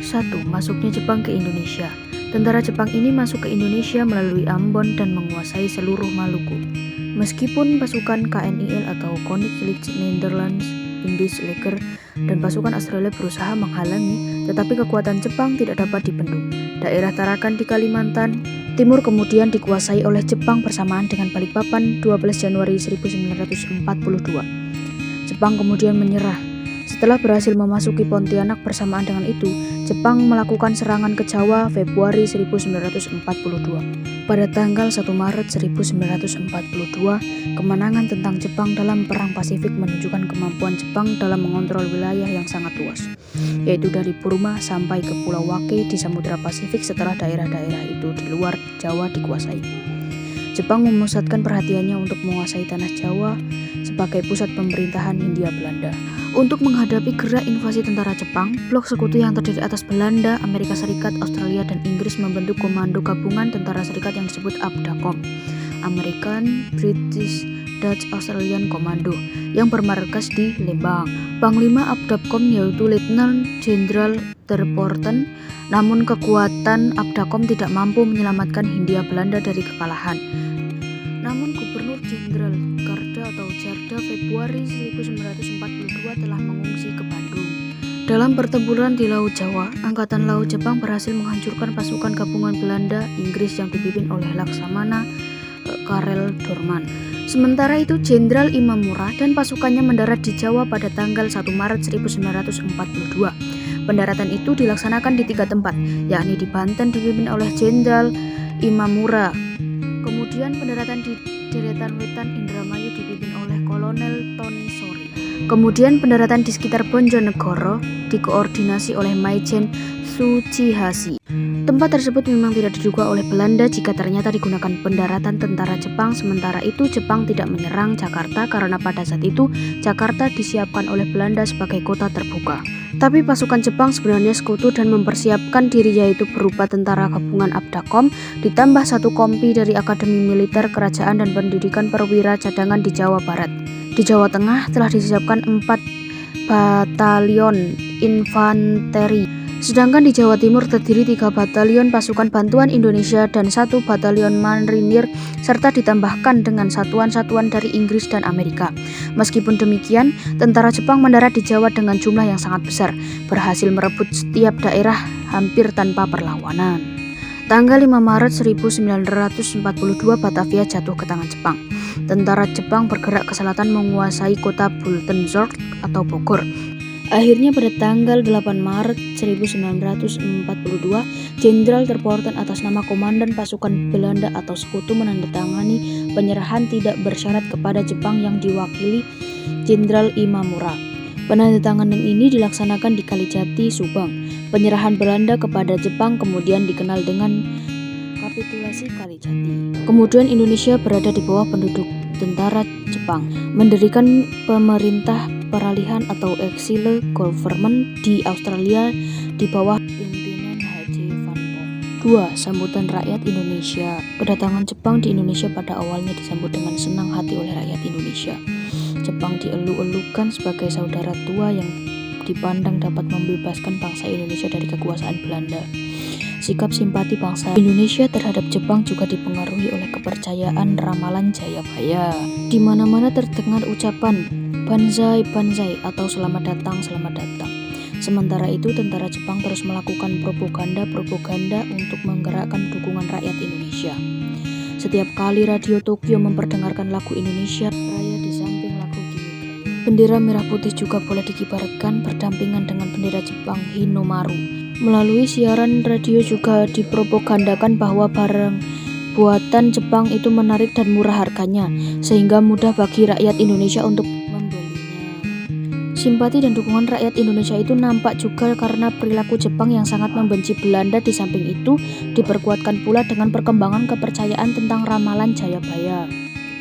1. Masuknya Jepang ke Indonesia. Tentara Jepang ini masuk ke Indonesia melalui Ambon dan menguasai seluruh Maluku. Meskipun pasukan KNIL atau Koninklijke Nederlands Indisch Leger dan pasukan Australia berusaha menghalangi, tetapi kekuatan Jepang tidak dapat dibendung. Daerah Tarakan di Kalimantan Timur kemudian dikuasai oleh Jepang bersamaan dengan Balikpapan 12 Januari 1942. Jepang kemudian menyerah. Setelah berhasil memasuki Pontianak bersamaan dengan itu, Jepang melakukan serangan ke Jawa Februari 1942. Pada tanggal 1 Maret 1942, kemenangan tentang Jepang dalam Perang Pasifik menunjukkan kemampuan Jepang dalam mengontrol wilayah yang sangat luas, yaitu dari Burma sampai ke Pulau Wake di Samudra Pasifik setelah daerah-daerah itu di luar Jawa dikuasai. Jepang memusatkan perhatiannya untuk menguasai tanah Jawa sebagai pusat pemerintahan Hindia Belanda. Untuk menghadapi gerak invasi tentara Jepang, blok sekutu yang terdiri atas Belanda, Amerika Serikat, Australia, dan Inggris membentuk komando gabungan tentara serikat yang disebut ABDACOM, American, British, Dutch, Australian Commando, yang bermarkas di Lembang. Panglima ABDACOM yaitu Letnan Jenderal Terpoorten, namun kekuatan ABDACOM tidak mampu menyelamatkan Hindia Belanda dari kekalahan. Namun Gubernur Jenderal Garda atau Jarda Februari 1942 telah mengungsi ke Bandung. Dalam pertempuran di Laut Jawa, Angkatan Laut Jepang berhasil menghancurkan pasukan gabungan Belanda, Inggris yang dipimpin oleh Laksamana Karel Doorman. Sementara itu, Jenderal Imamura dan pasukannya mendarat di Jawa pada tanggal 1 Maret 1942. Pendaratan itu dilaksanakan di 3 tempat, yakni di Banten dipimpin oleh Jenderal Imamura. Kemudian pendaratan di deretan Wetan Indramayu dipimpin oleh Kolonel Tony Sori. Kemudian pendaratan di sekitar Bojonegoro dikoordinasi oleh Maijen Tsuchihashi. Tempat tersebut memang tidak diduga oleh Belanda jika ternyata digunakan pendaratan tentara Jepang. Sementara itu Jepang tidak menyerang Jakarta karena pada saat itu Jakarta disiapkan oleh Belanda sebagai kota terbuka. Tapi pasukan Jepang sebenarnya sekutu dan mempersiapkan diri, yaitu berupa tentara gabungan ABDACOM ditambah 1 kompi dari Akademi Militer Kerajaan dan Pendidikan Perwira Cadangan di Jawa Barat. Di Jawa Tengah telah disiapkan 4 batalion infanteri. Sedangkan di Jawa Timur terdiri 3 batalion pasukan bantuan Indonesia dan 1 batalion marinir serta ditambahkan dengan satuan-satuan dari Inggris dan Amerika. Meskipun demikian, tentara Jepang mendarat di Jawa dengan jumlah yang sangat besar, berhasil merebut setiap daerah hampir tanpa perlawanan. Tanggal 5 Maret 1942 Batavia jatuh ke tangan Jepang. Tentara Jepang bergerak ke selatan menguasai kota Buitenzorg atau Bogor. Akhirnya pada tanggal 8 Maret 1942, Jenderal Terpoorten atas nama Komandan Pasukan Belanda atau Sekutu menandatangani penyerahan tidak bersyarat kepada Jepang yang diwakili Jenderal Imamura. Penandatanganan ini dilaksanakan di Kalijati, Subang. Penyerahan Belanda kepada Jepang kemudian dikenal dengan Kapitulasi Kalijati. Kemudian Indonesia berada di bawah penduduk tentara Jepang, mendirikan pemerintah peralihan atau exile government di Australia di bawah pimpinan H.J. Van Pong. 2. Sambutan rakyat Indonesia. Kedatangan Jepang di Indonesia pada awalnya disambut dengan senang hati oleh rakyat Indonesia. Jepang dielu-elukan sebagai saudara tua yang dipandang dapat membebaskan bangsa Indonesia dari kekuasaan Belanda. Sikap simpati bangsa Indonesia terhadap Jepang juga dipengaruhi oleh kepercayaan ramalan Jayabaya. Di mana-mana terdengar ucapan Banzai, Banzai atau selamat datang, selamat datang. Sementara itu tentara Jepang terus melakukan propaganda untuk menggerakkan dukungan rakyat Indonesia. Setiap kali radio Tokyo memperdengarkan lagu Indonesia Raya di samping lagu Kimi, bendera merah putih juga boleh dikibarkan berdampingan dengan bendera Jepang Hinomaru. Melalui siaran radio juga dipropagandakan bahwa barang buatan Jepang itu menarik dan murah harganya, sehingga mudah bagi rakyat Indonesia untuk simpati dan dukungan rakyat Indonesia itu nampak juga karena perilaku Jepang yang sangat membenci Belanda. Di samping itu diperkuatkan pula dengan perkembangan kepercayaan tentang ramalan Jayabaya.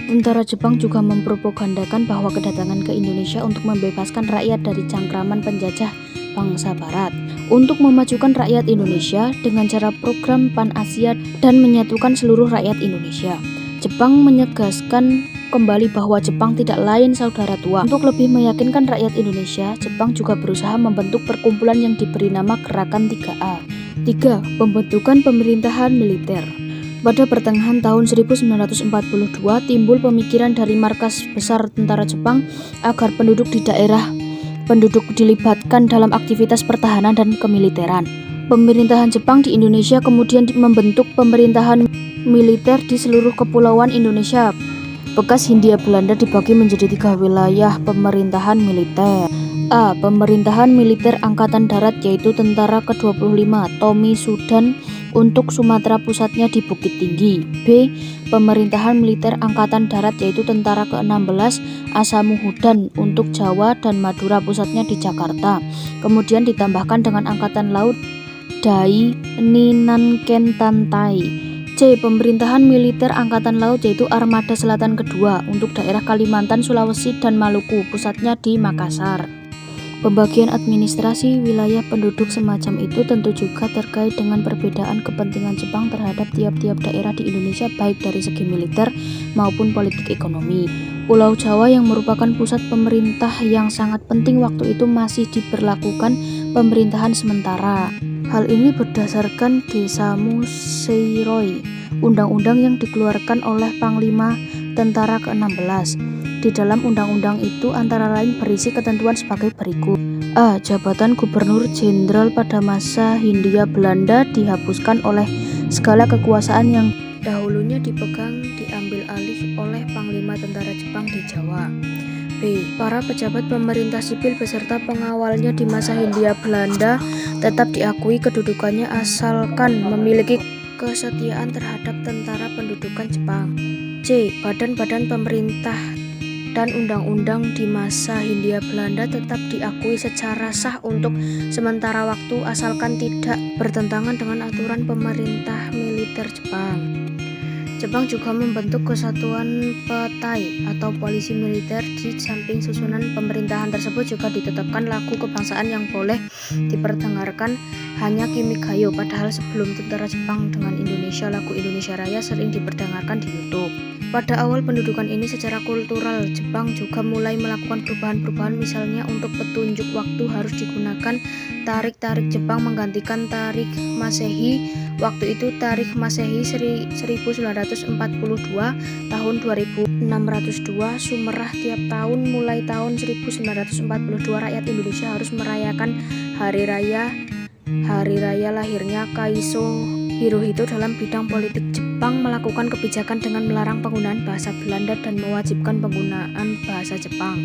Tentara Jepang juga mempropagandakan bahwa kedatangan ke Indonesia untuk membebaskan rakyat dari cangkraman penjajah bangsa Barat, untuk memajukan rakyat Indonesia dengan cara program Pan Asia dan menyatukan seluruh rakyat Indonesia. Jepang menegaskan kembali bahwa Jepang tidak lain saudara tua. Untuk lebih meyakinkan rakyat Indonesia, Jepang juga berusaha membentuk perkumpulan yang diberi nama Gerakan 3A. 3. Pembentukan pemerintahan militer. Pada pertengahan tahun 1942 timbul pemikiran dari markas besar tentara Jepang agar penduduk dilibatkan dalam aktivitas pertahanan dan kemiliteran. Pemerintahan Jepang di Indonesia kemudian membentuk pemerintahan militer di seluruh kepulauan Indonesia. Bekas Hindia Belanda dibagi menjadi 3 wilayah pemerintahan militer. A. Pemerintahan militer Angkatan Darat yaitu Tentara ke-25 Tomi Sudan untuk Sumatera pusatnya di Bukit Tinggi. B. Pemerintahan militer Angkatan Darat yaitu Tentara ke-16 Asamuhudan untuk Jawa dan Madura pusatnya di Jakarta. Kemudian ditambahkan dengan Angkatan Laut Dai Ninankentantai. C. Pemerintahan militer Angkatan Laut yaitu Armada Selatan kedua untuk daerah Kalimantan, Sulawesi, dan Maluku pusatnya di Makassar. Pembagian administrasi wilayah penduduk semacam itu tentu juga terkait dengan perbedaan kepentingan Jepang terhadap tiap-tiap daerah di Indonesia baik dari segi militer maupun politik ekonomi. Pulau Jawa yang merupakan pusat pemerintah yang sangat penting waktu itu masih diberlakukan pemerintahan sementara. Hal ini berdasarkan Desamu Seiroi, undang-undang yang dikeluarkan oleh Panglima Tentara ke-16. Di dalam undang-undang itu antara lain berisi ketentuan sebagai berikut. A. Jabatan Gubernur Jenderal pada masa Hindia Belanda dihapuskan oleh segala kekuasaan yang dahulunya diambil alih oleh Panglima Tentara Jepang di Jawa. B. Para pejabat pemerintah sipil beserta pengawalnya di masa Hindia Belanda tetap diakui kedudukannya asalkan memiliki kesetiaan terhadap tentara pendudukan Jepang. C. Badan-badan pemerintah dan undang-undang di masa Hindia Belanda tetap diakui secara sah untuk sementara waktu asalkan tidak bertentangan dengan aturan pemerintah militer Jepang. Jepang juga membentuk kesatuan petai atau polisi militer. Di samping susunan pemerintahan tersebut juga ditetapkan lagu kebangsaan yang boleh diperdengarkan hanya Kimi Gayo, padahal sebelum tentara Jepang dengan Indonesia, lagu Indonesia Raya sering diperdengarkan di YouTube. Pada awal pendudukan ini secara kultural Jepang juga mulai melakukan perubahan-perubahan, misalnya untuk petunjuk waktu harus digunakan tarik-tarik Jepang menggantikan tarik Masehi. Waktu itu tarik Masehi 1942 tahun 2602 sumerah tiap tahun. Mulai tahun 1942 rakyat Indonesia harus merayakan hari raya lahirnya Kaiso Hirohito. Dalam bidang politik Jepang melakukan kebijakan dengan melarang penggunaan bahasa Belanda dan mewajibkan penggunaan bahasa Jepang.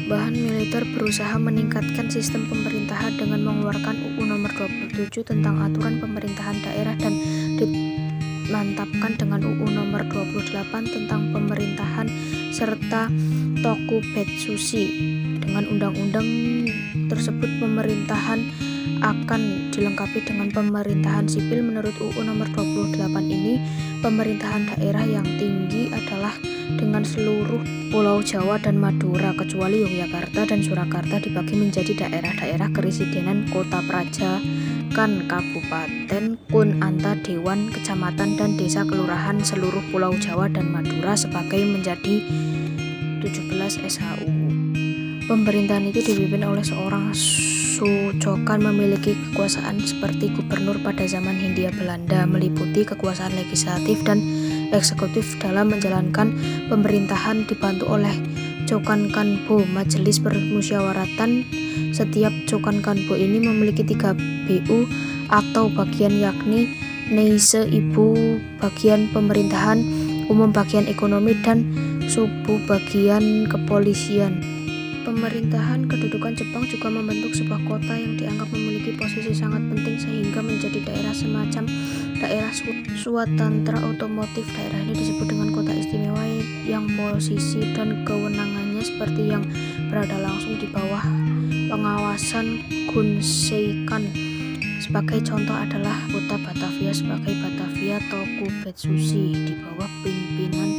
Bahan militer berusaha meningkatkan sistem pemerintahan dengan mengeluarkan UU Nomor 27 tentang aturan pemerintahan daerah dan dimantapkan dengan UU Nomor 28 tentang pemerintahan serta Tokubetsushi. Dengan undang-undang tersebut pemerintahan akan dilengkapi dengan pemerintahan sipil. Menurut UU Nomor 28 ini, pemerintahan daerah yang tinggi adalah dengan seluruh Pulau Jawa dan Madura kecuali Yogyakarta dan Surakarta dibagi menjadi daerah-daerah keresidenan, kota praja, kabupaten, kun, anta, dewan, kecamatan, dan desa kelurahan seluruh Pulau Jawa dan Madura sebagai menjadi 17 SHU. Pemerintahan itu dipimpin oleh seorang Sucokan memiliki kekuasaan seperti gubernur pada zaman Hindia Belanda, meliputi kekuasaan legislatif dan eksekutif dalam menjalankan pemerintahan, dibantu oleh Chokan Kanbo, majelis permusyawaratan. Setiap Chokan Kanbo ini memiliki 3 BU atau bagian, yakni Neise Ibu bagian pemerintahan, umum bagian ekonomi, dan Subu bagian kepolisian. Pemerintahan kedudukan Jepang juga membentuk sebuah kota yang dianggap memiliki posisi sangat penting sehingga menjadi daerah semacam daerah swatantra otomotif. Daerah ini disebut dengan kota istimewa yang posisi dan kewenangannya seperti yang berada langsung di bawah pengawasan Gunseikan. Sebagai contoh adalah kota Batavia sebagai Batavia Tokubetsushi di bawah pimpinan